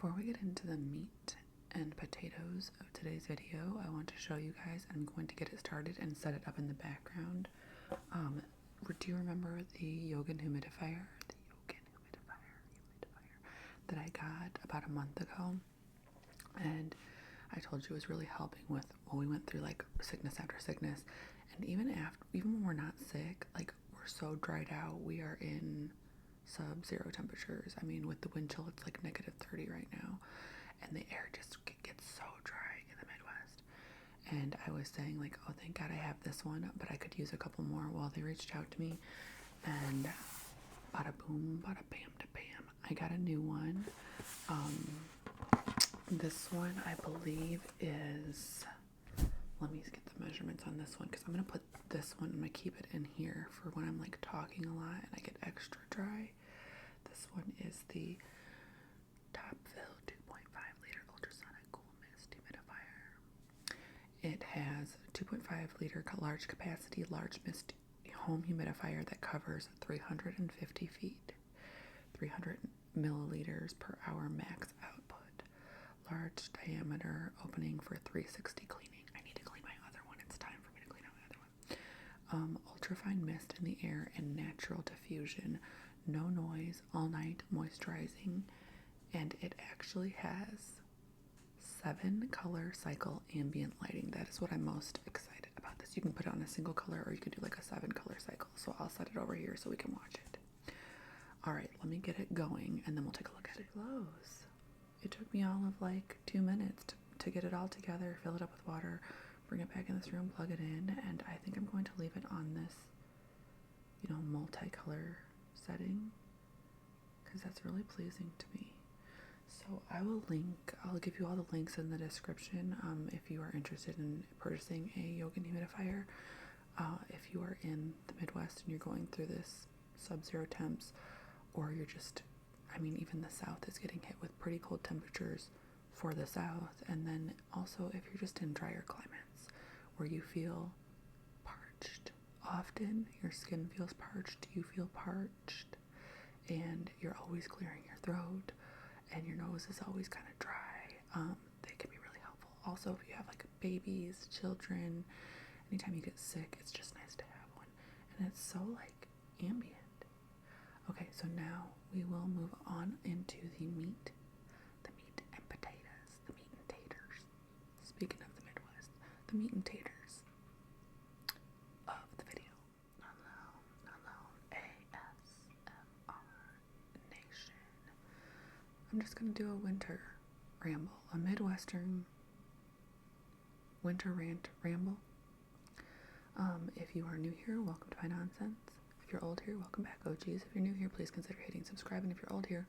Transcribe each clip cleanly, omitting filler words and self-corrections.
Before we get into the meat and potatoes of today's video, I want to show you guys. I'm going to get it started and set it up in the background. Do you remember the Yogan humidifier? The Yogan humidifier that I got about a month ago, and I told you it was really helping with. Well, we went through like sickness after sickness, and even when we're not sick, like we're so dried out. We are in sub-zero temperatures. I mean, with the wind chill, it's like -30 right now, and the air just gets so dry in the Midwest. And I was saying like, oh, thank God I have this one, but I could use a couple more. Well, they reached out to me, and bada boom, bada bam, da bam, I got a new one. This one I believe is, let me get the measurements on this one, because I'm going to put this one, I'm going to keep it in here for when I'm like talking a lot and I get extra dry. This one is the Top Fill 2.5 liter ultrasonic cool mist humidifier. It has 2.5 liter large capacity large mist home humidifier that covers 350 feet, 300 milliliters per hour max output, large diameter opening for 360 cleaning. I need to clean my other one. It's time for me to clean out my other one. Ultrafine mist in the air and natural diffusion, no noise, all night moisturizing, and it actually has 7 color cycle ambient lighting. That is what I'm most excited about this. You can put it on a single color, or you can do like a 7 color cycle. So I'll set it over here so we can watch it. All right, let me get it going and then we'll take a look at it. Close. It took me all of like 2 minutes to get it all together, fill it up with water, bring it back in this room, plug it in, and I think I'm going to leave it on this, multicolor setting, because that's really pleasing to me. So I'll give you all the links in the description if you are interested in purchasing a Yogan humidifier. If you are in the Midwest and you're going through this sub-zero temps, or you're just, even the South is getting hit with pretty cold temperatures for the South. And then also if you're just in drier climates where you feel parched often, your skin feels parched, you feel parched, and you're always clearing your throat, and your nose is always kind of dry, they can be really helpful. Also, if you have like babies, children, anytime you get sick, it's just nice to have one. And it's so like ambient. Okay, so now we will move on into the meat and potatoes, the meat and taters. Speaking of the Midwest, the meat and taters of the video. Hello, ASMR Nation. I'm just going to do a winter ramble, a Midwestern winter ramble. If you are new here, welcome to my nonsense. If you're old here, welcome back, OGs. If you're new here, please consider hitting subscribe. And if you're old here,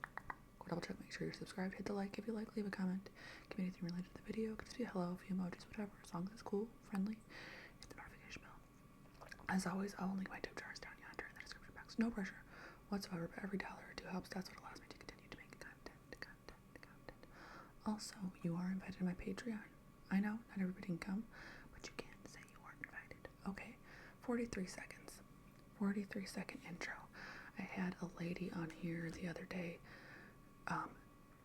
go double check, make sure you're subscribed. Hit the like if you like, leave a comment. Give me anything related to the video. It could just be a hello, a few emojis, whatever. As long as it's cool, friendly. Hit the notification bell. As always, I will link my tip jars down yonder in the description box. No pressure whatsoever, but every $1 or $2 helps. That's what allows me to continue to make content. Also, you are invited to my Patreon. I know, not everybody can come, but you can say you weren't invited. Okay, 43 seconds. 43-second intro. I had a lady on here the other day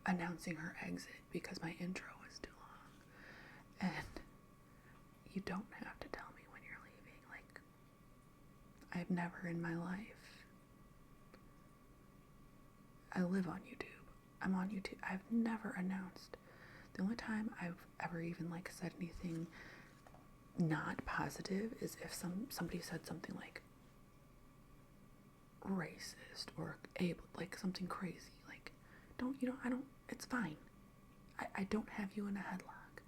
announcing her exit because my intro was too long. And you don't have to tell me when you're leaving. Like, I've never in my life. I live on YouTube. I'm on YouTube. I've never announced. The only time I've ever even like said anything not positive is if somebody said something like racist or able, like something crazy, like it's fine. I don't have you in a headlock.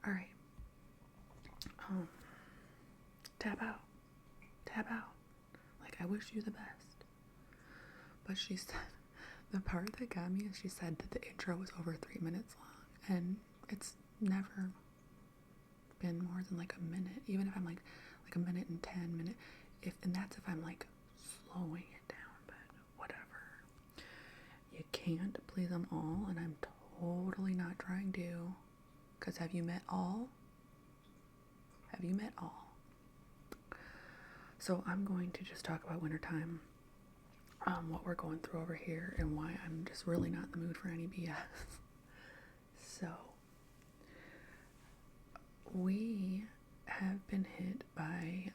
All right. Tap out. Like, I wish you the best. But she said, the part that got me is she said that the intro was over 3 minutes long, and it's never been more than like a minute, even if I'm like a minute and 10 minutes, and that's if I'm like slowing it down, but whatever. You can't please them all, and I'm totally not trying to, because have you met all? So I'm going to just talk about wintertime, what we're going through over here, and why I'm just really not in the mood for any BS. So, we have been hit by,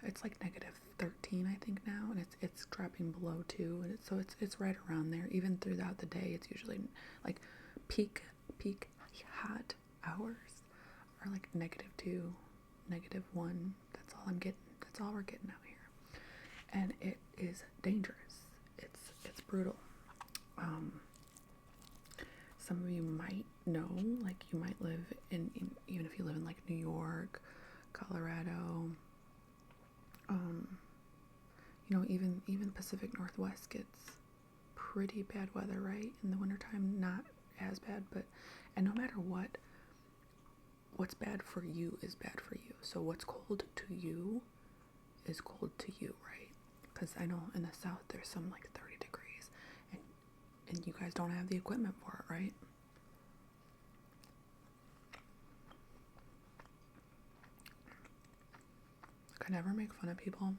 it's like -13, I think now, and it's dropping below 2, and it's right around there. Even throughout the day, it's usually like peak hot hours are like -2, -1. That's all I'm getting. That's all we're getting out here, and it is dangerous. It's brutal. Some of you might know, like you might live in even if you live in like New York, Colorado, even Pacific Northwest gets pretty bad weather, right? In the wintertime, not as bad, and no matter what's bad for you is bad for you. So what's cold to you is cold to you, right? Because I know in the South there's some like 30 degrees, and you guys don't have the equipment for it, right? I never make fun of people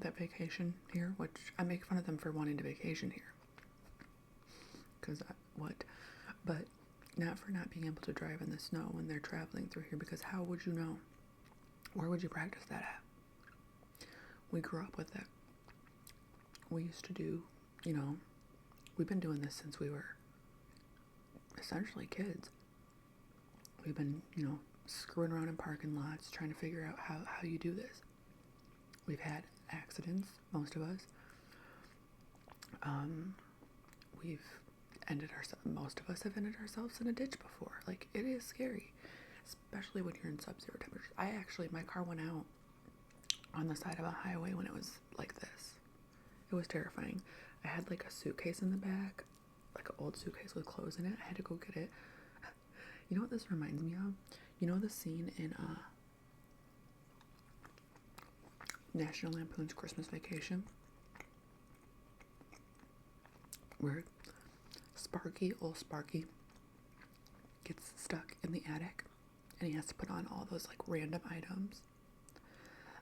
that vacation here, which I make fun of them for wanting to vacation here. But not for not being able to drive in the snow when they're traveling through here, because how would you know? Where would you practice that at? We grew up with it. We used to do, we've been doing this since we were essentially kids. We've been, screwing around in parking lots, trying to figure out how you do this. We've had accidents, most of us. Most of us have ended ourselves in a ditch before. Like, it is scary, especially when you're in sub-zero temperatures. My car went out on the side of a highway when it was like this. It was terrifying. I had like a suitcase in the back, like an old suitcase with clothes in it. I had to go get it. You know what this reminds me of? You know the scene in National Lampoon's Christmas Vacation, where old Sparky gets stuck in the attic and he has to put on all those like random items.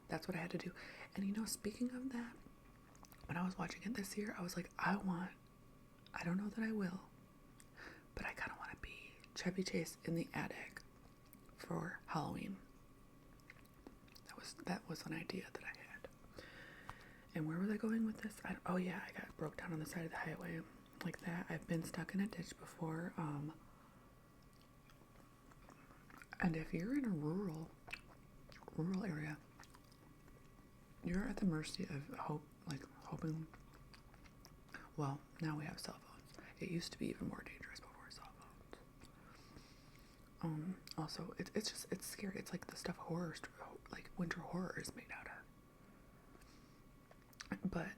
That's what I had to do. And speaking of that, when I was watching it this year, I was like, I don't know that I will, but I kind of want to be Chevy Chase in the attic for Halloween. That was an idea that I had. And where was I going with this? I got broke down on the side of the highway like that. I've been stuck in a ditch before. And if you're in a rural area, you're at the mercy of hoping. Well, now we have cell phones. It used to be even more dangerous before cell phones. Also, it's scary. It's like the stuff like winter horror is made out of. But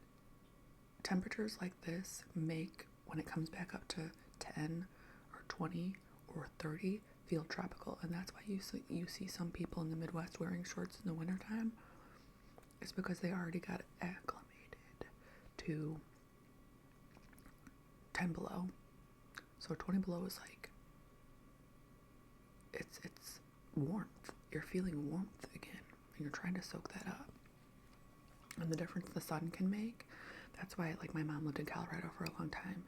temperatures like this make, when it comes back up to 10 or 20 or 30, feel tropical. And that's why you see some people in the Midwest wearing shorts in the wintertime. It's because they already got acclimated to 10 below. So 20 below is like, it's warmth. You're feeling warmth again, and you're trying to soak that up. And the difference the sun can make, that's why, like, my mom lived in Colorado for a long time,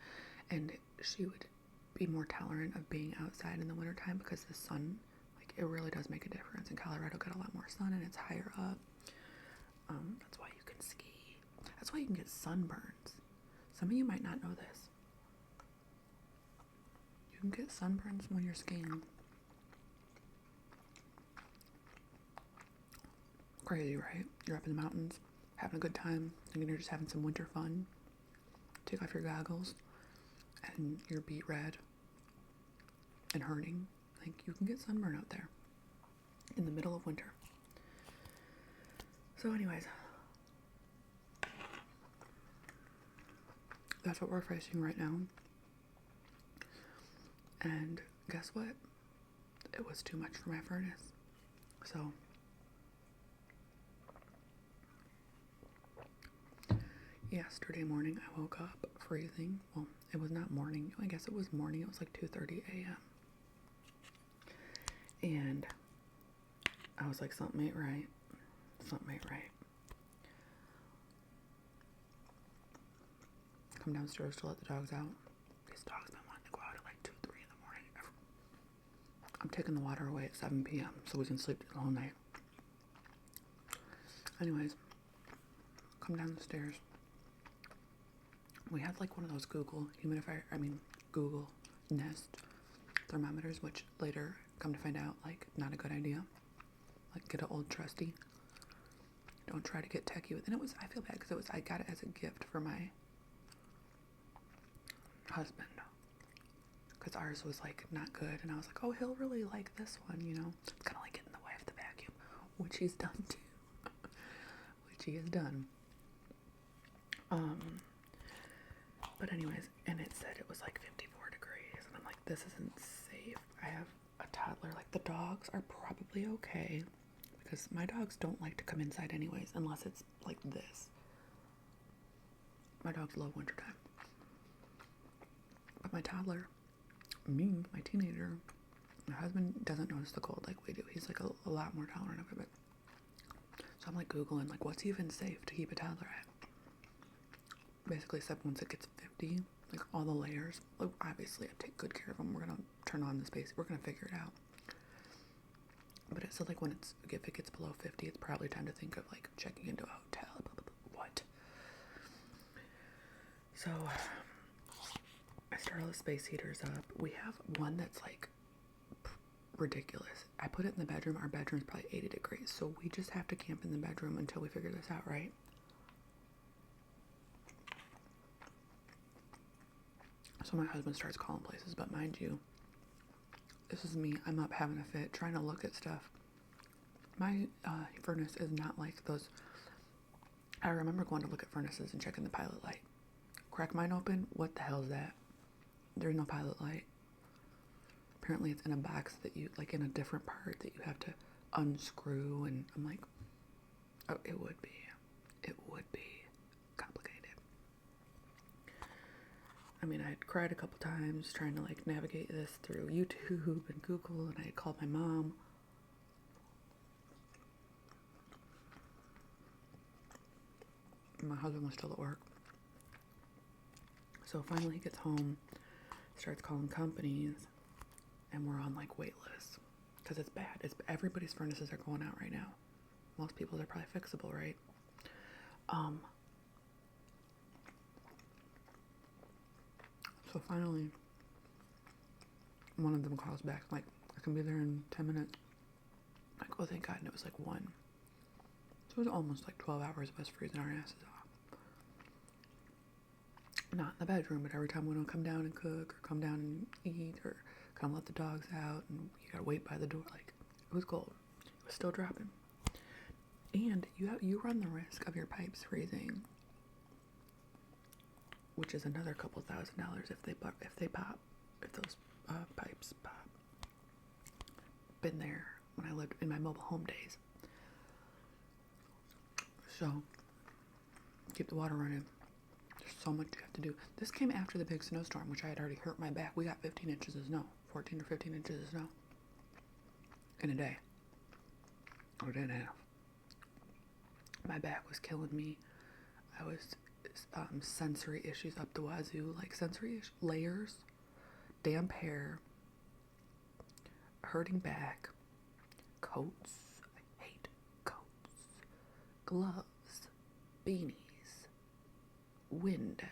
and she would be more tolerant of being outside in the wintertime because the sun, like, it really does make a difference. And Colorado got a lot more sun, and it's higher up. That's why you can ski. That's why you can get sunburns. Some of you might not know this. You can get sunburns when you're skiing. Crazy, right? You're up in the mountains, having a good time, and you're just having some winter fun. Take off your goggles, and you're beet red and hurting. Like, you can get sunburn out there in the middle of winter. So anyways, that's what we're facing right now. And guess what? It was too much for my furnace. So yesterday morning I woke up freezing. Well, it was not morning. I guess it was morning. It was like 2:30 a.m. And I was like, something ain't right. Something ain't right. Come downstairs to let the dogs out. These dogs been wanting to go out at like 2, 3 in taking the water away at 7 p.m. so we can sleep the whole night. Anyways, come down the stairs. We had like one of those Google Nest thermometers, which later come to find out, like, not a good idea. Like, get an old trusty. Don't try to get techie with it. And I feel bad because I got it as a gift for my husband. Because ours was like not good. And I was like, oh, he'll really like this one, you know. It's kind of like getting the way of the vacuum, which he's done too. Which he has done. But anyways, and it said it was like 54 degrees. And I'm like, this isn't safe. I have a toddler. Like, the dogs are probably okay. Because my dogs don't like to come inside anyways, unless it's like this. My dogs love wintertime. But my toddler, me, my teenager, my husband doesn't notice the cold like we do. He's like a lot more tolerant of it. So I'm like Googling, like, what's even safe to keep a toddler at? Basically said once it gets 50, like, all the layers, like, obviously I take good care of them. We're going to turn on the space. We're going to figure it out. But it said, like, if it gets below 50, it's probably time to think of, like, checking into a hotel. Blah, blah, blah. What? So I start all the space heaters up. We have one that's, like, ridiculous. I put it in the bedroom. Our bedroom's probably 80 degrees. So we just have to camp in the bedroom until we figure this out, right? So my husband starts calling places, but mind you, this is me. I'm up having a fit, trying to look at stuff. My furnace is not like those. I remember going to look at furnaces and checking the pilot light. Crack mine open. What the hell is that? There's no pilot light. Apparently it's in a box that you, like, in a different part that you have to unscrew. And I'm like, oh, it would be complicated. I mean, I had cried a couple times trying to, like, navigate this through YouTube and Google, and I had called my mom. My husband was still at work. So finally he gets home, starts calling companies, and we're on, like, wait lists. Because it's bad. Everybody's furnaces are going out right now. Most people's are probably fixable, right? So finally, one of them calls back, like, I can be there in 10 minutes. Like, oh, thank God. And it was like 1. So it was almost like 12 hours of us freezing our asses off. Not in the bedroom, but every time we don't come down and cook, or come down and eat, or come let the dogs out, and you gotta wait by the door. Like, it was cold. It was still dropping. And you run the risk of your pipes freezing, which is another couple $1,000 if those pipes pop. Been there when I lived in my mobile home days. So, keep the water running. There's so much you have to do. This came after the big snowstorm, which I had already hurt my back. We got 15 inches of snow. 14 or 15 inches of snow. In a day. Or a day and a half. My back was killing me. I was sensory issues up the wazoo, like sensory layers, damp hair, hurting back, coats, I hate coats, gloves, beanies, wind,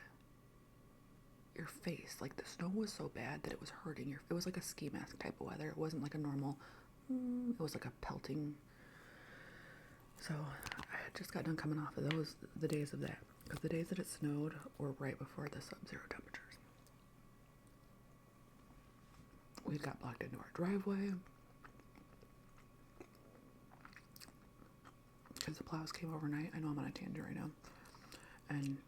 your face. Like, the snow was so bad that it was hurting it was like a ski mask type of weather. It wasn't like a normal, it was like a pelting. So I had just got done coming off of the days of that. Because the days that it snowed were right before the sub-zero temperatures. We got blocked into our driveway. Because the plows came overnight. I know I'm on a tangent right now. And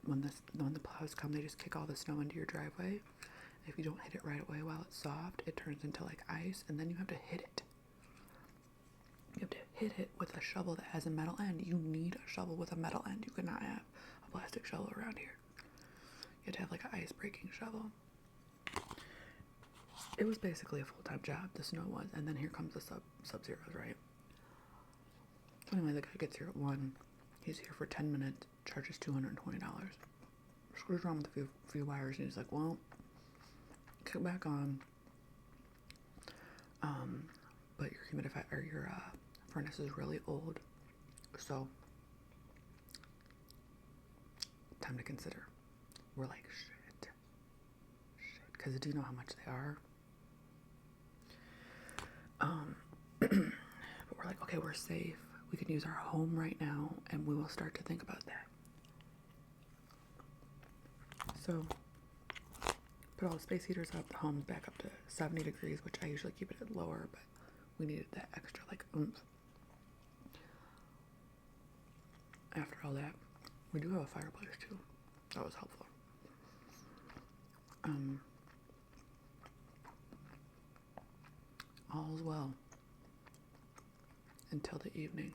when the plows come, they just kick all the snow into your driveway. If you don't hit it right away while it's soft, it turns into, like, ice. And then you have to hit it. You have to hit it with a shovel that has a metal end. You need a shovel with a metal end. You cannot have a plastic shovel around here. You have to have, like, an ice breaking shovel. It was basically a full-time job, the snow was. And then here comes the sub-zeros, right? So anyway, the guy gets here at 1. He's here for 10 minutes. Charges $220. Screws around with a few wires. And he's like, well, kick back on. But your humidifier or your furnace is really old, so time to consider. We're like, shit, because do you know how much they are? But we're like, okay, we're safe. We can use our home right now, and we will start to think about that. So, put all the space heaters up. The home's back up to 70 degrees, which I usually keep it at lower, but we needed that extra, like, oomph. After all that, we do have a fireplace, too. That was helpful. All's well. Until the evening.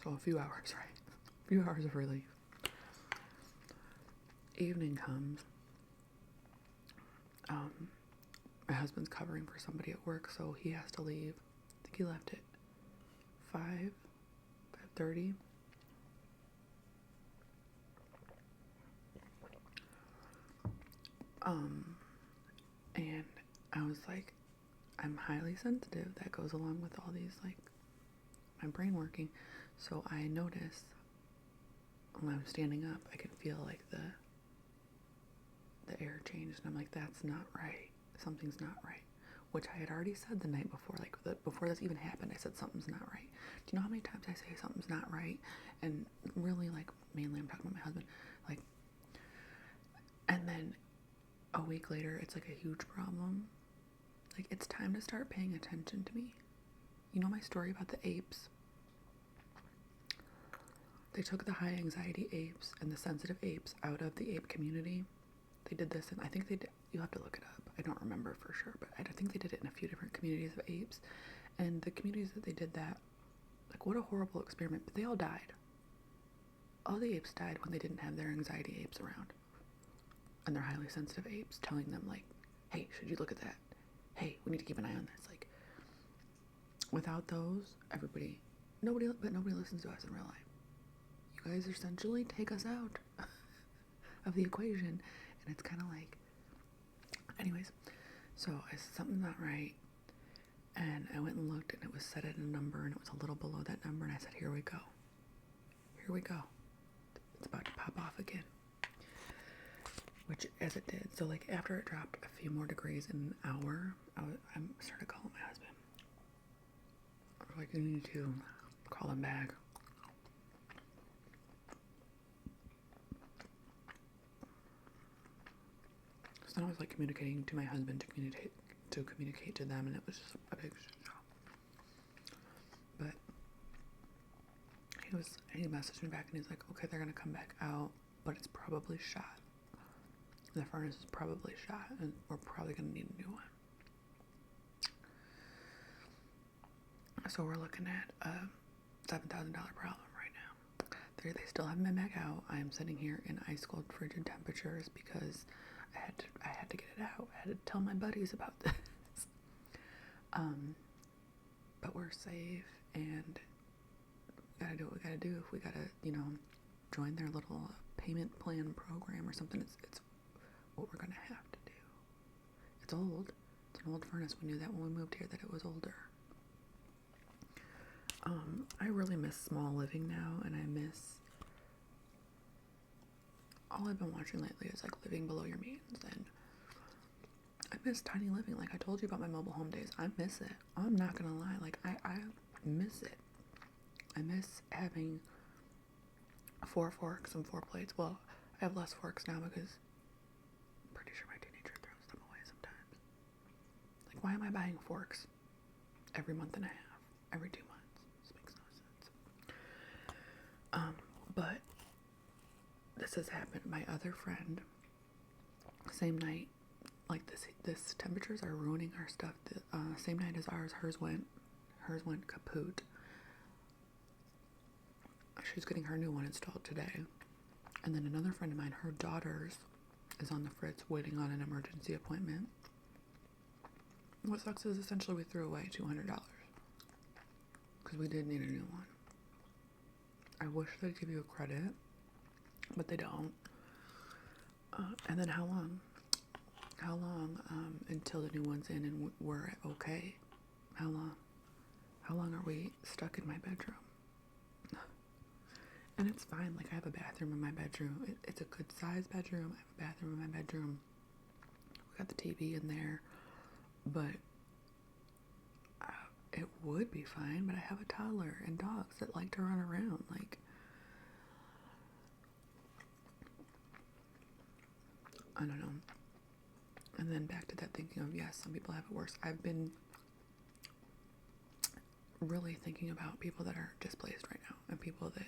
So a few hours, right? A few hours of relief. Evening comes. My husband's covering for somebody at work, so he has to leave. I think he left at 5:30. And I was like, I'm highly sensitive. That goes along with all these, like, my brain working. So I notice when I'm standing up, I can feel like the air change, and I'm like, that's not right. Something's not right. Which I had already said the night before, like before this even happened, I said something's not right. Do you know how many times I say something's not right? And really, like, mainly I'm talking about my husband. Like, and then a week later, it's like a huge problem. Like, it's time to start paying attention to me. You know my story about the apes? They took the high anxiety apes and the sensitive apes out of the ape community. They did this, and I think they did. You'll have to look it up. I don't remember for sure, but I think they did it in a few different communities of apes. And the communities that they did that, like, what a horrible experiment. But they all died. All the apes died when they didn't have their anxiety apes around. And their highly sensitive apes telling them, like, hey, should you look at that? Hey, we need to keep an eye on this. Like, without those, nobody listens to us in real life. You guys essentially take us out of the equation. And it's kind of like, anyways, so I said something's not right. And I went and looked, and it was set at a number, and it was a little below that number. And I said, here we go. Here we go. It's about to pop off again. Which, as it did. So, like, after it dropped a few more degrees in an hour, I started calling my husband. I was like, you need to call him back. So then I was, like, communicating to my husband to communicate to them, and it was just a big shit show. But he messaged me back, and he's like, okay, they're gonna come back out, but it's probably shot. The furnace is probably shot, and we're probably gonna need a new one. So we're looking at a $7,000 problem right now. They still haven't been back out. I am sitting here in ice cold frigid temperatures because I had to get it out. I had to tell my buddies about this. But we're safe, and we gotta do what we gotta do. If we gotta, join their little payment plan program or something, it's what we're gonna have to do. It's old. It's an old furnace. We knew that when we moved here, that it was older. I really miss small living now, and I miss all I've been watching lately is, like, Living Below Your Means, and I miss tiny living. Like, I told you about my mobile home days. I miss it. I'm not gonna lie. Like, I miss it. I miss having 4 forks and 4 plates. Well, I have less forks now because I'm pretty sure my teenager throws them away sometimes. Like, why am I buying forks every month and a half? Every 2 months? This makes no sense. But this has happened. My other friend, same night, like, this temperatures are ruining our stuff. The same night as ours, hers went kaput. She's getting her new one installed today. And then another friend of mine, her daughter's is on the fritz waiting on an emergency appointment. What sucks is essentially we threw away $200 because we did need a new one. I wish they'd give you a credit, but they don't. And then how long until the new one's in and we're okay? How long? How long are we stuck in my bedroom? And it's fine. Like, I have a bathroom in my bedroom. It's a good sized bedroom. I have a bathroom in my bedroom. We got the TV in there. But it would be fine. But I have a toddler and dogs that like to run around. Like, I don't know. And then back to that thinking of, yes, some people have it worse. I've been really thinking about people that are displaced right now and people that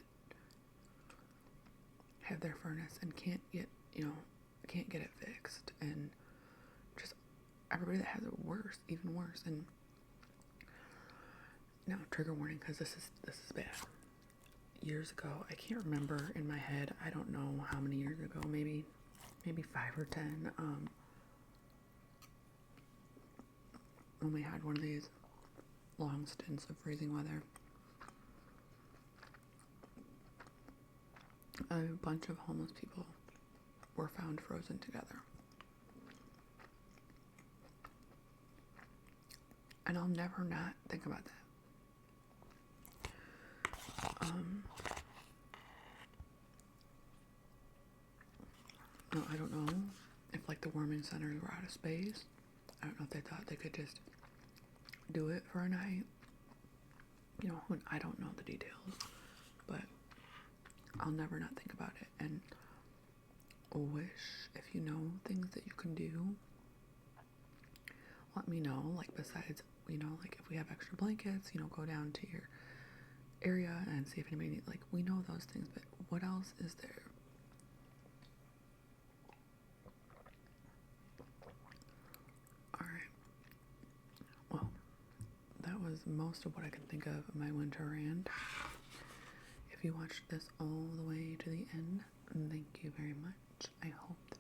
have their furnace and can't get it fixed, and just everybody that has it worse, even worse. And trigger warning, because this is bad. Years ago, I can't remember in my head, I don't know how many years ago, maybe 5 or 10, when we had one of these long stints of freezing weather, a bunch of homeless people were found frozen together. And I'll never not think about that. No, I don't know if like the warming centers were out of space. I don't know if they thought they could just do it for a night. I don't know the details, but I'll never not think about it. And wish, if you know things that you can do, let me know. Like, besides, like if we have extra blankets, go down to your area and see if anybody needs, like, we know those things, but what else is there? Alright. Well, that was most of what I can think of my winter rant. If you watched this all the way to the end, thank you very much. I hope that